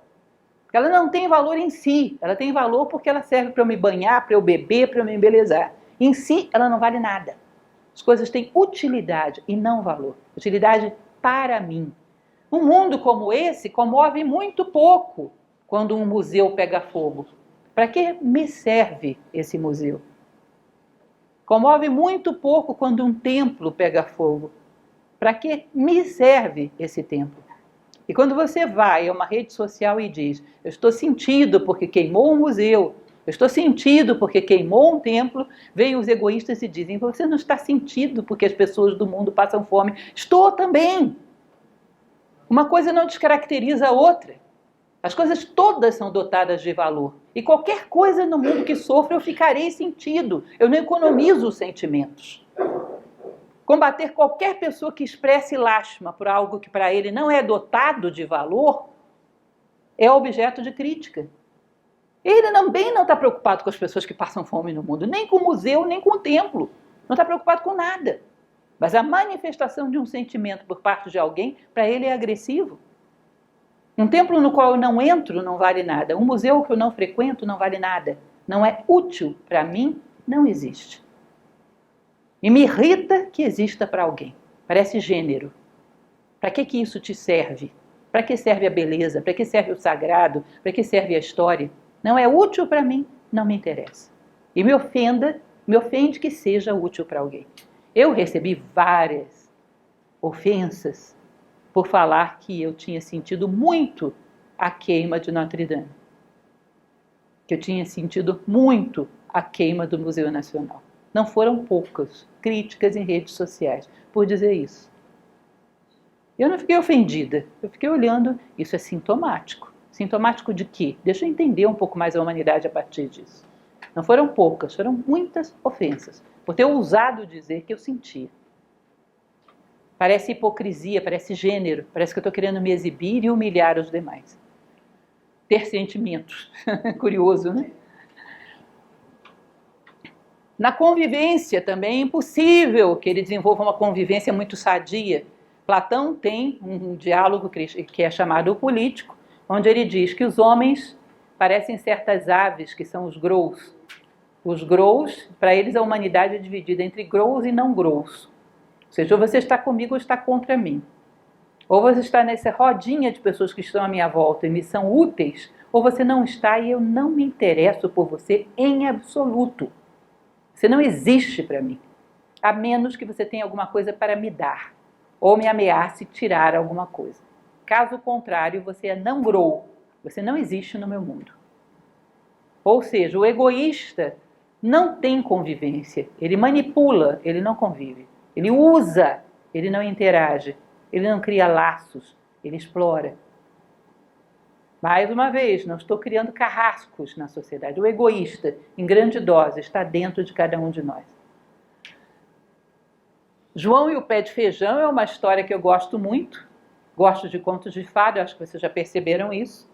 Porque ela não tem valor em si. Ela tem valor porque ela serve para eu me banhar, para eu beber, para eu me embelezar. Em si, ela não vale nada. As coisas têm utilidade e não valor. Utilidade para mim. Um mundo como esse comove muito pouco quando um museu pega fogo. Para que me serve esse museu? Comove muito pouco quando um templo pega fogo. Para que me serve esse templo? E quando você vai a uma rede social e diz, eu estou sentido porque queimou um museu, eu estou sentido porque queimou um templo, vêm os egoístas e dizem, você não está sentido porque as pessoas do mundo passam fome. Estou também. Uma coisa não descaracteriza a outra. As coisas todas são dotadas de valor. E qualquer coisa no mundo que sofra, eu ficarei sentido. Eu não economizo os sentimentos. Combater qualquer pessoa que expresse lástima por algo que para ele não é dotado de valor é objeto de crítica. Ele também não está preocupado com as pessoas que passam fome no mundo, nem com o museu, nem com o templo. Não está preocupado com nada. Mas a manifestação de um sentimento por parte de alguém, para ele é agressivo. Um templo no qual eu não entro não vale nada. Um museu que eu não frequento não vale nada. Não é útil para mim, não existe. E me irrita que exista para alguém. Parece gênero. Para que isso te serve? Para que serve a beleza? Para que serve o sagrado? Para que serve a história? Não é útil para mim, não me interessa. E me ofende que seja útil para alguém. Eu recebi várias ofensas por falar que eu tinha sentido muito a queima de Notre Dame. Que eu tinha sentido muito a queima do Museu Nacional. Não foram poucas críticas em redes sociais por dizer isso. Eu não fiquei ofendida, eu fiquei olhando, isso é sintomático. Sintomático de quê? Deixa eu entender um pouco mais a humanidade a partir disso. Não foram poucas, foram muitas ofensas, por ter ousado dizer que eu sentia. Parece hipocrisia, parece gênero, parece que eu estou querendo me exibir e humilhar os demais. Ter sentimentos. Curioso, né? Na convivência também é impossível que ele desenvolva uma convivência muito sadia. Platão tem um diálogo que é chamado O Político, onde ele diz que os homens parecem certas aves que são os grous. Os grous, para eles a humanidade é dividida entre grous e não grous. Ou seja, ou você está comigo ou está contra mim. Ou você está nessa rodinha de pessoas que estão à minha volta e me são úteis, ou você não está e eu não me interesso por você em absoluto. Você não existe para mim, a menos que você tenha alguma coisa para me dar, ou me ameace tirar alguma coisa. Caso contrário, você é não grow, você não existe no meu mundo. Ou seja, o egoísta não tem convivência, ele manipula, ele não convive. Ele usa, ele não interage, ele não cria laços, ele explora. Mais uma vez, não estou criando carrascos na sociedade. O egoísta, em grande dose, está dentro de cada um de nós. João e o Pé de Feijão é uma história que eu gosto muito. Gosto de contos de fada, acho que vocês já perceberam isso.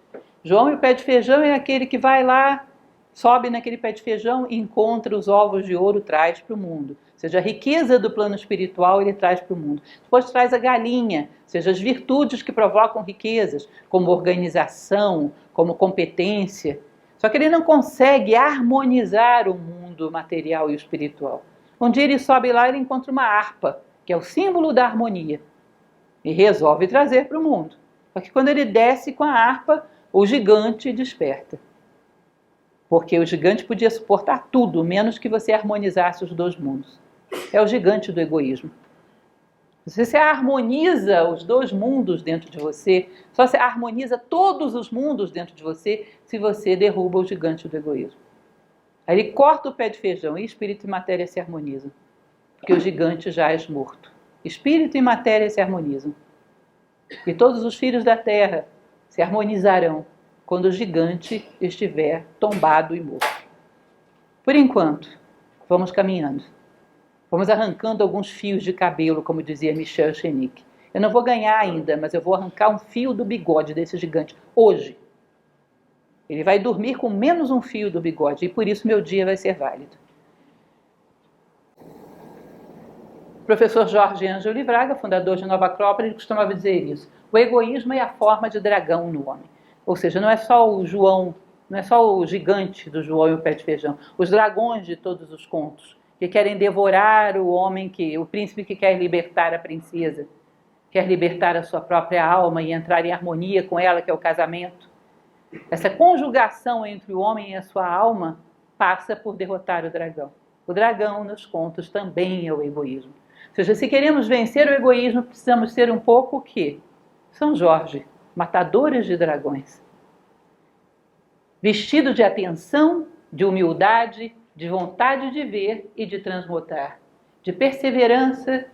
João e o Pé de Feijão é aquele que vai lá sobe naquele pé de feijão e encontra os ovos de ouro, traz para o mundo. Ou seja, a riqueza do plano espiritual ele traz para o mundo. Depois traz a galinha, ou seja, as virtudes que provocam riquezas, como organização, como competência. Só que ele não consegue harmonizar o mundo material e o espiritual. Um dia ele sobe lá e ele encontra uma harpa, que é o símbolo da harmonia, e resolve trazer para o mundo. Só que quando ele desce com a harpa, o gigante desperta. Porque o gigante podia suportar tudo, menos que você harmonizasse os dois mundos. É o gigante do egoísmo. Se você harmoniza os dois mundos dentro de você, só você harmoniza todos os mundos dentro de você, se você derruba o gigante do egoísmo. Aí ele corta o pé de feijão e espírito e matéria se harmonizam. Porque o gigante já é morto. Espírito e matéria se harmonizam. E todos os filhos da terra se harmonizarão quando o gigante estiver tombado e morto. Por enquanto, vamos caminhando. Vamos arrancando alguns fios de cabelo, como dizia Michel Chenique. Eu não vou ganhar ainda, mas eu vou arrancar um fio do bigode desse gigante hoje. Ele vai dormir com menos um fio do bigode e por isso meu dia vai ser válido. O professor Jorge Ângelo Livraga, fundador de Nova Acrópole, ele costumava dizer isso. O egoísmo é a forma de dragão no homem. Ou seja, não é só o João, não é só o gigante do João e o pé de feijão. Os dragões de todos os contos, que querem devorar o homem, o príncipe que quer libertar a princesa, quer libertar a sua própria alma e entrar em harmonia com ela, que é o casamento. Essa conjugação entre o homem e a sua alma passa por derrotar o dragão. O dragão, nos contos, também é o egoísmo. Ou seja, se queremos vencer o egoísmo, precisamos ser um pouco o quê? São Jorge, matadores de dragões. Vestido de atenção, de humildade, de vontade de ver e de transmutar, de perseverança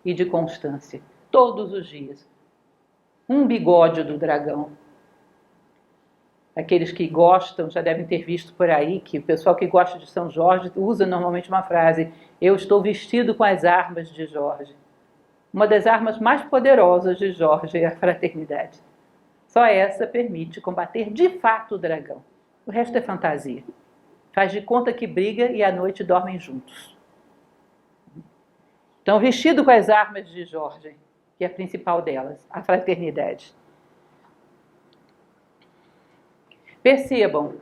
e de constância, todos os dias. Um bigode do dragão. Aqueles que gostam já devem ter visto por aí que o pessoal que gosta de São Jorge usa normalmente uma frase: eu estou vestido com as armas de Jorge. Uma das armas mais poderosas de Jorge é a fraternidade. Só essa permite combater de fato o dragão. O resto é fantasia. Faz de conta que briga e à noite dormem juntos. Então, vestido com as armas de Jorge, que é a principal delas, a fraternidade. Percebam,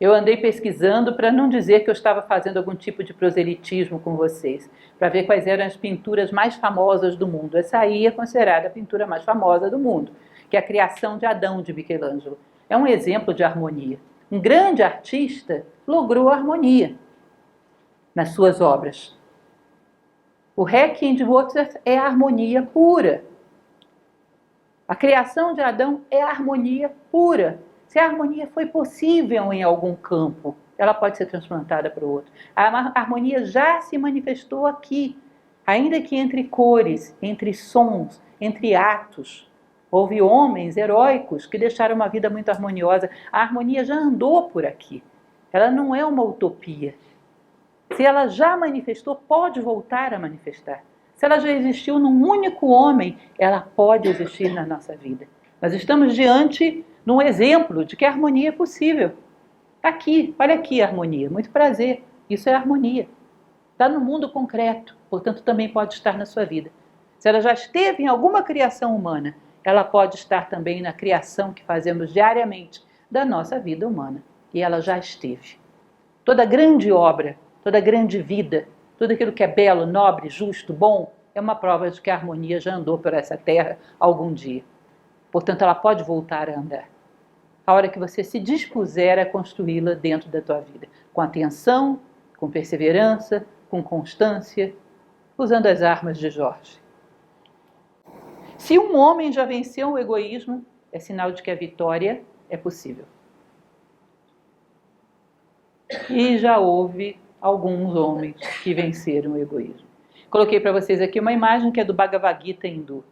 eu andei pesquisando para não dizer que eu estava fazendo algum tipo de proselitismo com vocês, para ver quais eram as pinturas mais famosas do mundo. Essa aí é considerada a pintura mais famosa do mundo, que é a Criação de Adão, de Michelangelo. É um exemplo de harmonia. Um grande artista logrou harmonia nas suas obras. O Requiem de Mozart é a harmonia pura. A criação de Adão é a harmonia pura. Se a harmonia foi possível em algum campo, ela pode ser transplantada para o outro. A harmonia já se manifestou aqui, ainda que entre cores, entre sons, entre atos. Houve homens heróicos que deixaram uma vida muito harmoniosa. A harmonia já andou por aqui. Ela não é uma utopia. Se ela já manifestou, pode voltar a manifestar. Se ela já existiu num único homem, ela pode existir na nossa vida. Nós estamos diante de um exemplo de que a harmonia é possível. Está aqui, olha aqui a harmonia. Muito prazer, isso é harmonia. Está no mundo concreto, portanto também pode estar na sua vida. Se ela já esteve em alguma criação humana, ela pode estar também na criação que fazemos diariamente da nossa vida humana. E ela já esteve. Toda grande obra, toda grande vida, tudo aquilo que é belo, nobre, justo, bom, é uma prova de que a harmonia já andou por essa terra algum dia. Portanto, ela pode voltar a andar. A hora que você se dispuser a construí-la dentro da tua vida. Com atenção, com perseverança, com constância, usando as armas de Jorge. Se um homem já venceu o egoísmo, é sinal de que a vitória é possível. E já houve alguns homens que venceram o egoísmo. Coloquei para vocês aqui uma imagem que é do Bhagavad Gita hindu,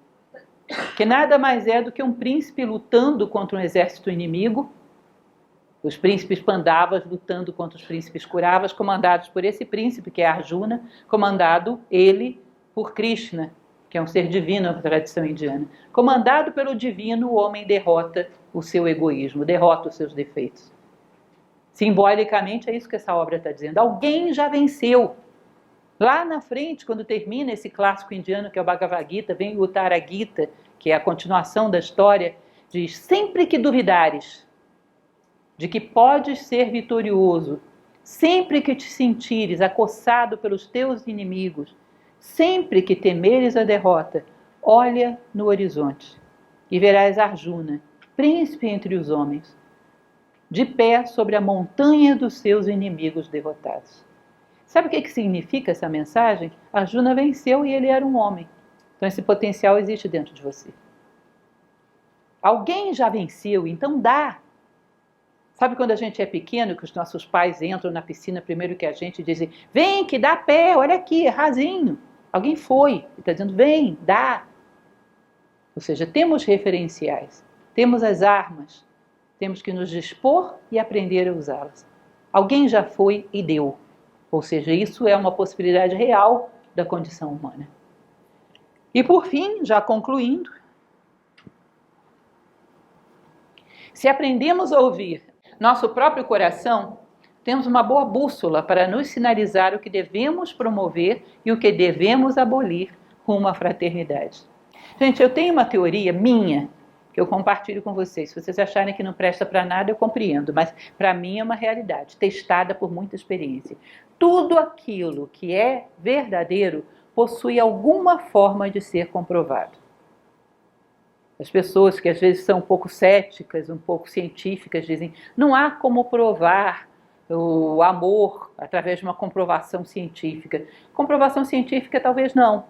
que nada mais é do que um príncipe lutando contra um exército inimigo, os príncipes Pandavas lutando contra os príncipes Kauravas, comandados por esse príncipe, que é Arjuna, comandado ele por Krishna, que é um ser divino na tradição indiana. Comandado pelo divino, o homem derrota o seu egoísmo, derrota os seus defeitos. Simbolicamente é isso que essa obra está dizendo. Alguém já venceu. Lá na frente, quando termina esse clássico indiano que é o Bhagavad Gita, vem o Uttara Gita, que é a continuação da história, diz: sempre que duvidares de que podes ser vitorioso, sempre que te sentires acossado pelos teus inimigos, sempre que temeres a derrota, olha no horizonte e verás Arjuna, príncipe entre os homens, de pé sobre a montanha dos seus inimigos derrotados. Sabe o que significa essa mensagem? Arjuna venceu e ele era um homem. Então esse potencial existe dentro de você. Alguém já venceu, então dá. Sabe quando a gente é pequeno, que os nossos pais entram na piscina primeiro que a gente e dizem: vem que dá pé, olha aqui, é rasinho. Alguém foi e está dizendo: vem, dá. Ou seja, temos referenciais, temos as armas, temos que nos dispor e aprender a usá-las. Alguém já foi e deu. Ou seja, isso é uma possibilidade real da condição humana. E por fim, já concluindo, se aprendemos a ouvir nosso próprio coração, temos uma boa bússola para nos sinalizar o que devemos promover e o que devemos abolir rumo à fraternidade. Gente, eu tenho uma teoria minha, que eu compartilho com vocês. Se vocês acharem que não presta para nada, eu compreendo, mas para mim é uma realidade, testada por muita experiência. Tudo aquilo que é verdadeiro possui alguma forma de ser comprovado. As pessoas que às vezes são um pouco céticas, um pouco científicas, dizem: não há como provar o amor através de uma comprovação científica. Comprovação científica talvez não,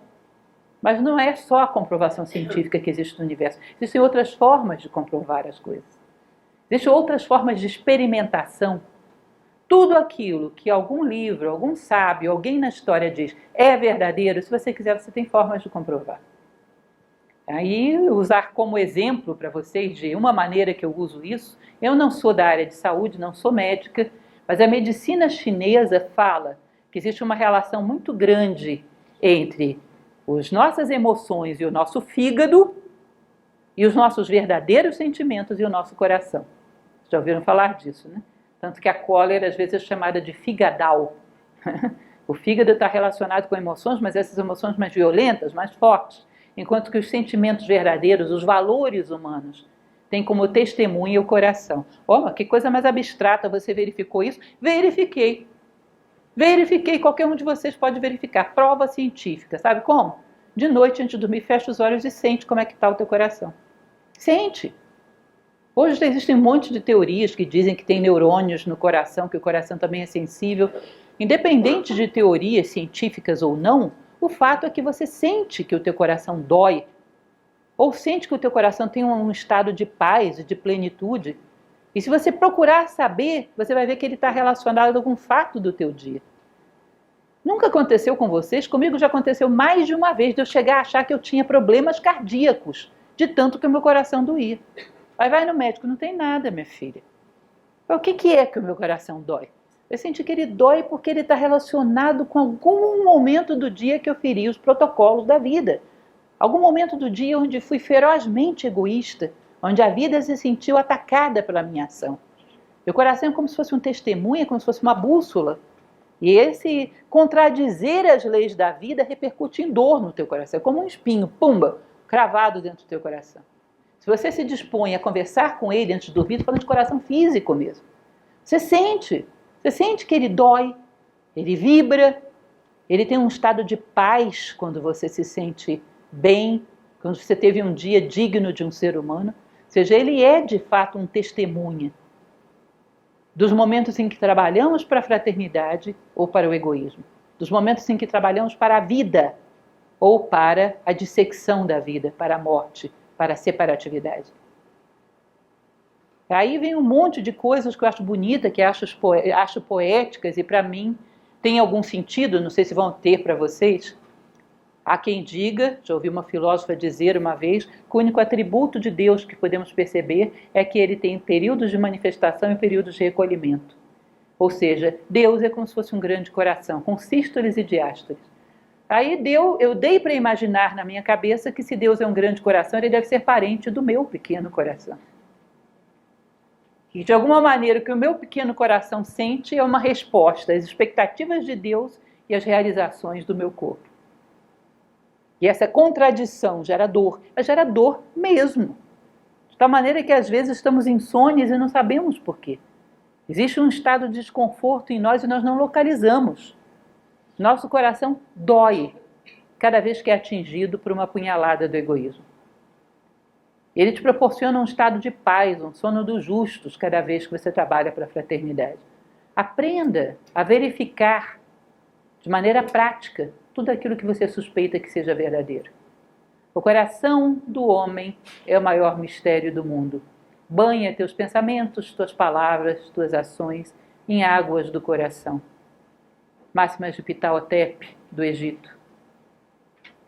mas não é só a comprovação científica que existe no universo. Existem outras formas de comprovar as coisas. Existem outras formas de experimentação. Tudo aquilo que algum livro, algum sábio, alguém na história diz é verdadeiro, se você quiser, você tem formas de comprovar. Aí, usar como exemplo para vocês de uma maneira que eu uso isso, eu não sou da área de saúde, não sou médica, mas a medicina chinesa fala que existe uma relação muito grande entre as nossas emoções e o nosso fígado e os nossos verdadeiros sentimentos e o nosso coração. Já ouviram falar disso, né? Tanto que a cólera às vezes é chamada de figadal. O fígado está relacionado com emoções, mas essas emoções mais violentas, mais fortes. Enquanto que os sentimentos verdadeiros, os valores humanos, têm como testemunha o coração. Oh, que coisa mais abstrata, você verificou isso? Verifiquei. Verifiquei, qualquer um de vocês pode verificar. Prova científica, sabe como? De noite, antes de dormir, fecha os olhos e sente como é que está o teu coração. Sente. Hoje existem um monte de teorias que dizem que tem neurônios no coração, que o coração também é sensível. Independente de teorias científicas ou não, o fato é que você sente que o teu coração dói, ou sente que o teu coração tem um estado de paz e de plenitude. E se você procurar saber, você vai ver que ele está relacionado a algum fato do teu dia. Nunca aconteceu com vocês? Comigo já aconteceu mais de uma vez de eu chegar a achar que eu tinha problemas cardíacos, de tanto que o meu coração doía. Aí vai no médico: não tem nada, minha filha. O que é que o meu coração dói? Eu senti que ele dói porque ele está relacionado com algum momento do dia que eu feri os protocolos da vida. Algum momento do dia onde fui ferozmente egoísta, onde a vida se sentiu atacada pela minha ação. Meu coração é como se fosse um testemunha, como se fosse uma bússola. E esse contradizer as leis da vida repercute em dor no teu coração. É como um espinho, pumba, cravado dentro do teu coração. Se você se dispõe a conversar com ele antes de dormir, falando de coração físico mesmo. Você sente que ele dói, ele vibra, ele tem um estado de paz quando você se sente bem, quando você teve um dia digno de um ser humano. Ou seja, ele é de fato um testemunha dos momentos em que trabalhamos para a fraternidade ou para o egoísmo, dos momentos em que trabalhamos para a vida ou para a dissecção da vida, para a morte, para a separatividade. Aí vem um monte de coisas que eu acho bonita, que acho poéticas e para mim tem algum sentido, não sei se vão ter para vocês. Há quem diga, já ouvi uma filósofa dizer uma vez, que o único atributo de Deus que podemos perceber é que ele tem períodos de manifestação e períodos de recolhimento. Ou seja, Deus é como se fosse um grande coração, com sístoles e diástoles. Aí eu dei para imaginar na minha cabeça que se Deus é um grande coração, ele deve ser parente do meu pequeno coração. E de alguma maneira o que o meu pequeno coração sente é uma resposta às expectativas de Deus e às realizações do meu corpo. E essa contradição gera dor, mas gera dor mesmo. De tal maneira que às vezes estamos insônios e não sabemos por quê. Existe um estado de desconforto em nós e nós não localizamos. Nosso coração dói cada vez que é atingido por uma punhalada do egoísmo. Ele te proporciona um estado de paz, um sono dos justos cada vez que você trabalha para a fraternidade. Aprenda a verificar de maneira prática tudo aquilo que você suspeita que seja verdadeiro. O coração do homem é o maior mistério do mundo. Banha teus pensamentos, tuas palavras, tuas ações em águas do coração. Máximas de Ptah-hotep, do Egito.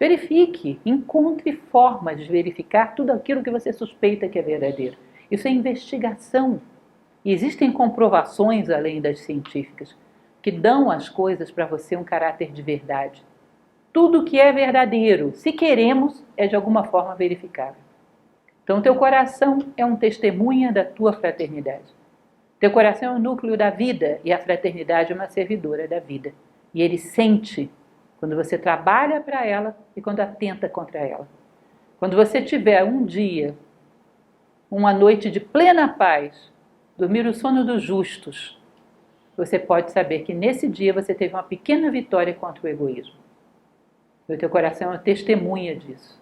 Verifique, encontre formas de verificar tudo aquilo que você suspeita que é verdadeiro. Isso é investigação. E existem comprovações, além das científicas, que dão às coisas para você um caráter de verdade. Tudo que é verdadeiro, se queremos, é de alguma forma verificável. Então, teu coração é um testemunha da tua fraternidade. Teu coração é o núcleo da vida e a fraternidade é uma servidora da vida. E ele sente quando você trabalha para ela e quando atenta contra ela. Quando você tiver um dia, uma noite de plena paz, dormir o sono dos justos, você pode saber que nesse dia você teve uma pequena vitória contra o egoísmo. O teu coração é uma testemunha disso.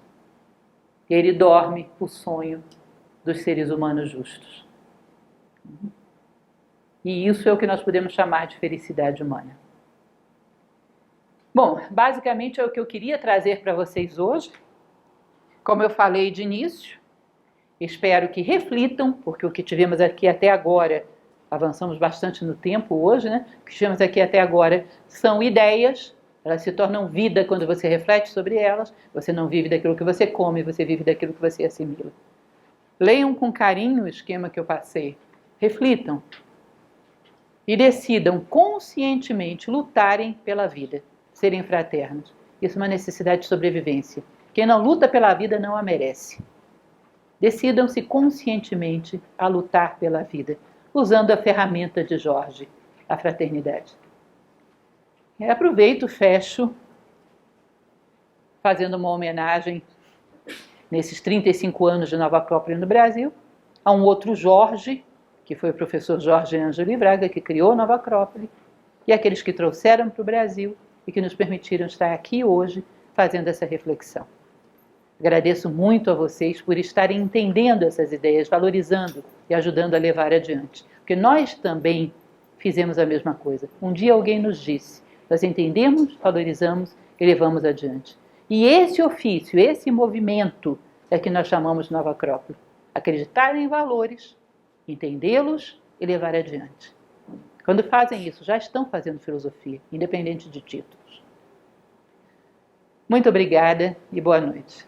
E ele dorme o sonho dos seres humanos justos. E isso é o que nós podemos chamar de felicidade humana. Bom, basicamente é o que eu queria trazer para vocês hoje. Como eu falei de início, espero que reflitam, porque o que tivemos aqui até agora, avançamos bastante no tempo hoje, né? O que tivemos aqui até agora são ideias. Elas se tornam vida quando você reflete sobre elas. Você não vive daquilo que você come, você vive daquilo que você assimila. Leiam com carinho o esquema que eu passei. Reflitam. E decidam conscientemente lutarem pela vida. Serem fraternos. Isso é uma necessidade de sobrevivência. Quem não luta pela vida não a merece. Decidam-se conscientemente a lutar pela vida, usando a ferramenta de Jorge, a fraternidade. Eu aproveito, fecho, fazendo uma homenagem, nesses 35 anos de Nova Acrópole no Brasil, a um outro Jorge, que foi o professor Jorge Ângelo Braga, que criou Nova Acrópole, e aqueles que trouxeram para o Brasil e que nos permitiram estar aqui hoje fazendo essa reflexão. Agradeço muito a vocês por estarem entendendo essas ideias, valorizando e ajudando a levar adiante. Porque nós também fizemos a mesma coisa. Um dia alguém nos disse, nós entendemos, valorizamos e levamos adiante. E esse ofício, esse movimento é que nós chamamos de Nova Acrópole. Acreditar em valores, entendê-los e levar adiante. Quando fazem isso, já estão fazendo filosofia, independente de títulos. Muito obrigada e boa noite.